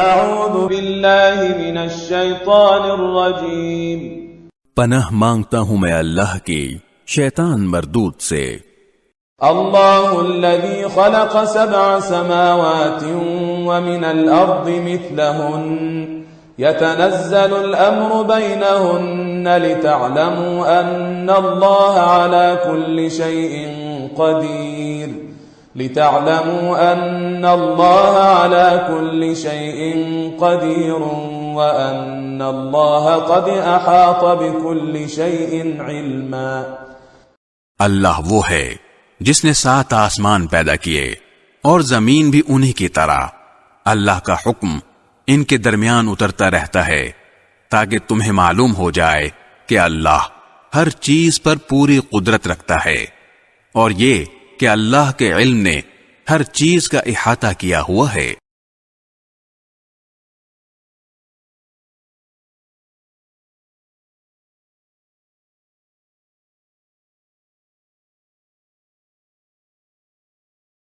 اعوذ باللہ من الشیطان الرجیم، پناہ مانگتا ہوں میں اللہ کی شیطان مردود سے۔ اللہ الذی خلق 7 سماوات ومن الارض مثلہن يتنزل الأمر بينهن لتعلموا أن الله على كل شيء قدير وأن الله قد أحاط بكل شيء علما۔ اللہ وہ ہے جس نے 7 آسمان پیدا کیے اور زمین بھی انہی کی طرح۔ اللہ کا حکم ان کے درمیان اترتا رہتا ہے تاکہ تمہیں معلوم ہو جائے کہ اللہ ہر چیز پر پوری قدرت رکھتا ہے، اور یہ کہ اللہ کے علم نے ہر چیز کا احاطہ کیا ہوا ہے۔